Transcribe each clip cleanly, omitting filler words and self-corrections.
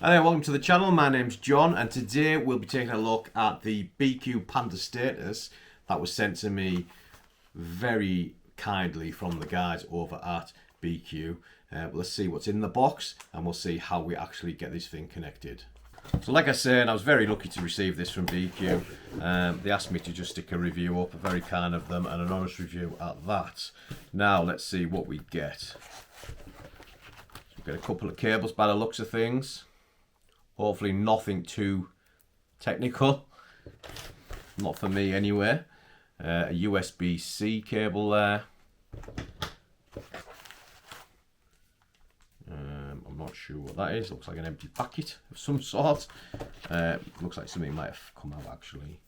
Hello, welcome to the channel. My name's John, and today we'll be taking a look at the BIQU Panda Status that was sent to me very kindly from the guys over at BIQU. Let's see what's in the box, and we'll see how we actually get this thing connected. So like I said, I was very lucky to receive this from BIQU. They asked me to just stick a review up, very kind of them, and an honest review at that. Now let's see what we get. So we get a couple of cables by the looks of things. Hopefully nothing too technical, not for me anyway. A USB-C cable there. I'm not sure what that is. Looks like an empty packet of some sort. Looks like something might have come out actually.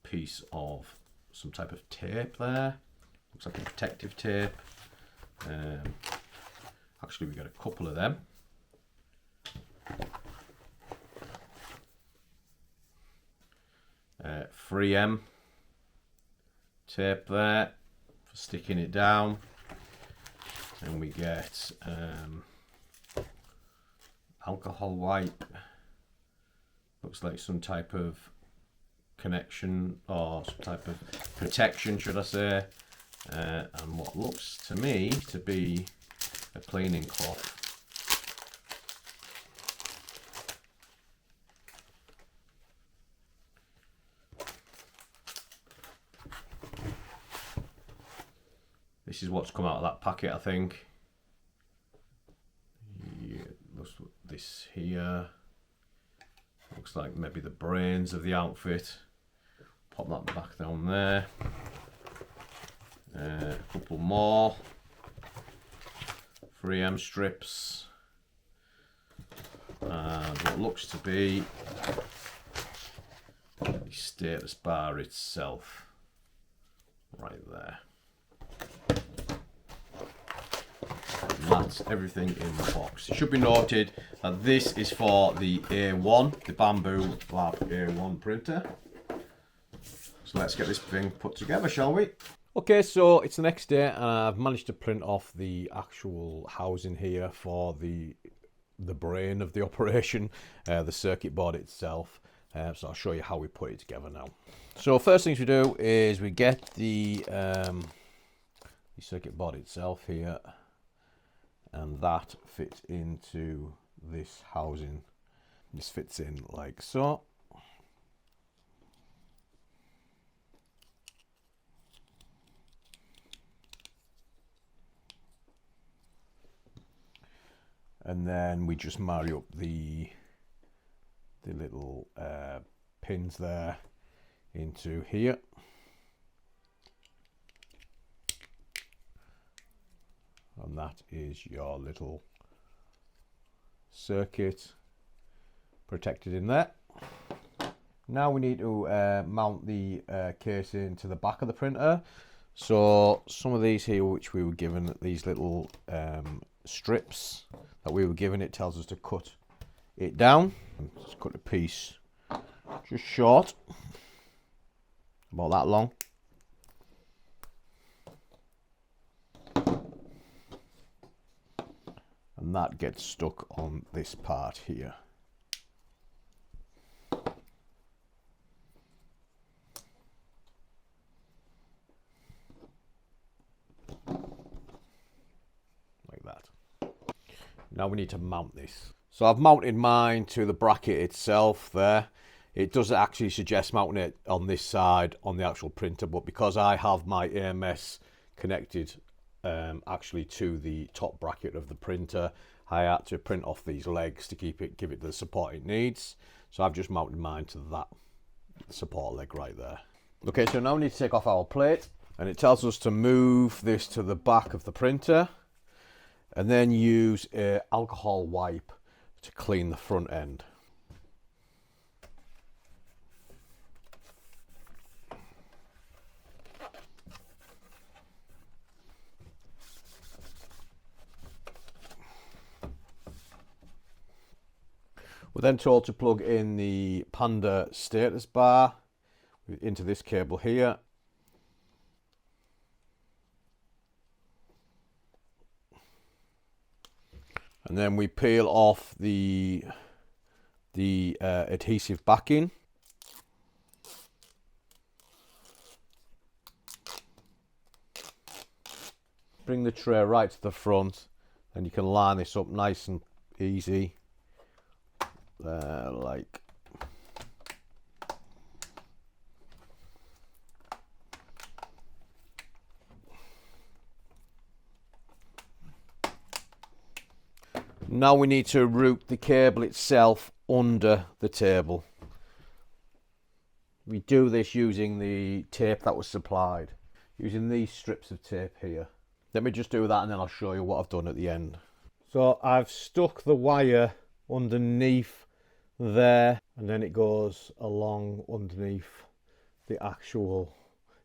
A piece of some type of tape there. Looks like a protective tape. Actually, we got a couple of them. 3M tape there for sticking it down, and we get alcohol wipe. Looks like some type of connection or some type of protection, should I say, and what looks to me to be a cleaning cloth. This is what's come out of that packet, I think. Yeah, looks like this here. Looks like maybe the brains of the outfit. Pop that back down there. A couple more 3M strips. And what looks to be the status bar itself. Right there. That's everything in the box. It should be noted that this is for the A1, the Bamboo Lab A1 printer. So let's get this thing put together, shall we? Okay, so it's the next day and I've managed to print off the actual housing here for the brain of the operation, the circuit board itself. So I'll show you how we put it together now. So first things we do is we get the circuit board itself here. And that fits into this housing. This fits in like so. And then we just marry up the little pins there into here. And that is your little circuit protected in there. Now we need to mount the casing to the back of the printer. So some of these here, which we were given, these little strips that we were given, it tells us to cut it down. Let's cut a piece just short, about that long. And that gets stuck on this part here. Like that. Now we need to mount this. So I've mounted mine to the bracket itself there. It does actually suggest mounting it on this side on the actual printer, but because I have my AMS connected actually to the top bracket of the printer, I had to print off these legs to give it the support it needs. So I've just mounted mine to that support leg right there. Okay, so now we need to take off our plate, and it tells us to move this to the back of the printer and then use an alcohol wipe to clean the front end. We're then told to plug in the Panda Status Bar into this cable here. And then we peel off the the adhesive backing. Bring the tray right to the front, and you can line this up nice and easy. Like. Now we need to route the cable itself under the table. We do this using the tape that was supplied, using these strips of tape here. Let me just do that and then I'll show you what I've done at the end. So I've stuck the wire underneath there, and then it goes along underneath the actual,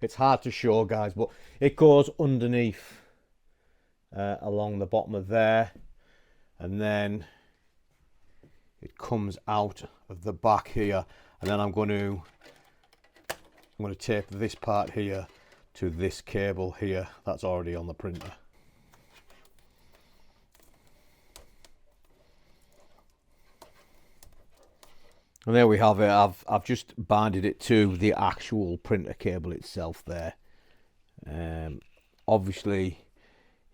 it's hard to show guys, but it goes underneath along the bottom of there, and then it comes out of the back here, and then I'm going to tape this part here to this cable here that's already on the printer. And there we have it. I've just binded it to the actual printer cable itself there. Obviously,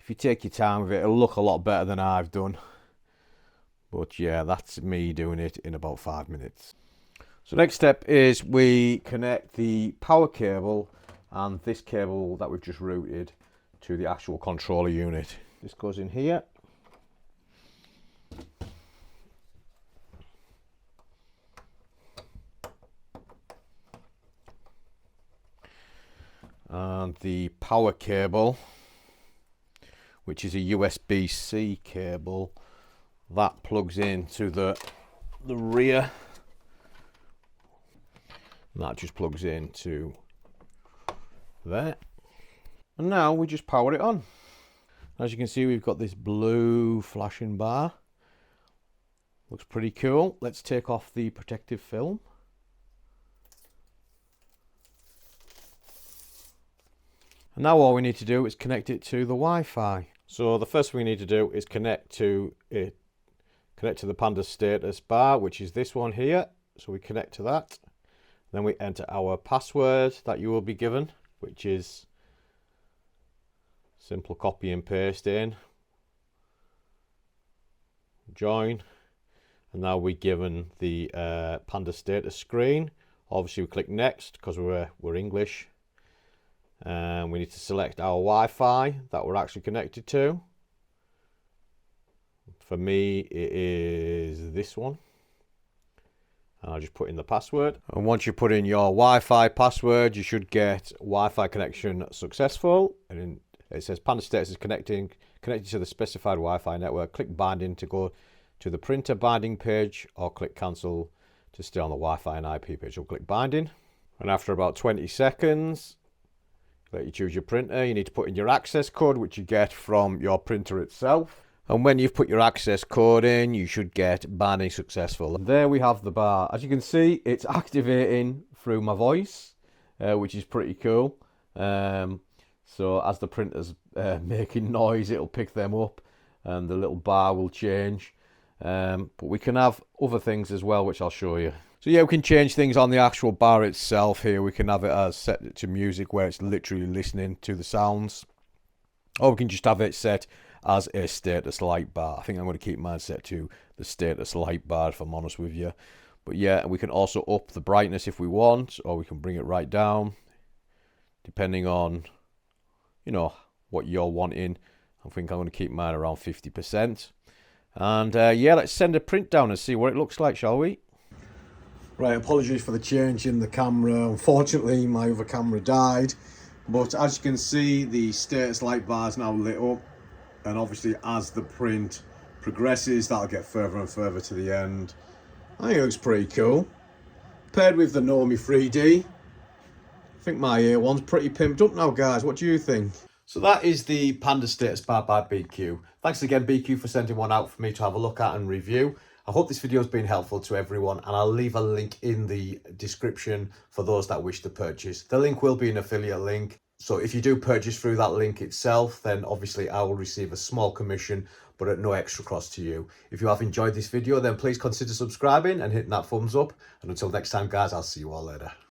if you take your time with it, it'll look a lot better than I've done. But yeah, that's me doing it in about 5 minutes. So next step is we connect the power cable and this cable that we've just routed to the actual controller unit. This goes in here. And the power cable, which is a USB-C cable, that plugs into the rear. And that just plugs into there. And now we just power it on. As you can see, we've got this blue flashing bar. Looks pretty cool. Let's take off the protective film. And now all we need to do is connect it to the Wi-Fi. So the first thing we need to do is connect to the Panda Status Bar, which is this one here. So we connect to that. Then we enter our password that you will be given, which is simple copy and paste in. Join. And now we're given the Panda Status screen. Obviously we click next because we're English. And we need to select our Wi-Fi that we're actually connected to. For me, it is this one. And I'll just put in the password. And once you put in your Wi-Fi password, you should get Wi-Fi connection successful. And it says Panda Status is connected to the specified Wi-Fi network. Click binding to go to the printer binding page, or click cancel to stay on the Wi-Fi and IP page. So click binding. And after about 20 seconds, let you choose your printer. You need to put in your access code, which you get from your printer itself. And when you've put your access code in, you should get binding successful. And there we have the bar. As you can see, it's activating through my voice, which is pretty cool. So as the printer's making noise, it'll pick them up and the little bar will change. But we can have other things as well, which I'll show you. So yeah, we can change things on the actual bar itself here. We can have it as set to music where it's literally listening to the sounds. Or we can just have it set as a status light bar. I think I'm going to keep mine set to the status light bar if I'm honest with you. But yeah, we can also up the brightness if we want, or we can bring it right down depending on, you know, what you're wanting. I think I'm going to keep mine around 50%. And yeah, let's send a print down and see what it looks like, shall we? Right, apologies for the change in the camera. Unfortunately, my other camera died. But as you can see, the status light bar is now lit up. And obviously, as the print progresses, that'll get further and further to the end. I think it looks pretty cool. Paired with the Normie 3D, I think my A1's pretty pimped up now, guys. What do you think? So that is the Panda Status Bar by BIQU. Thanks again, BIQU, for sending one out for me to have a look at and review. I hope this video has been helpful to everyone, and I'll leave a link in the description for those that wish to purchase. The link will be an affiliate link, so if you do purchase through that link itself, then obviously I will receive a small commission, but at no extra cost to you. If you have enjoyed this video, then please consider subscribing and hitting that thumbs up. And until next time, guys, I'll see you all later.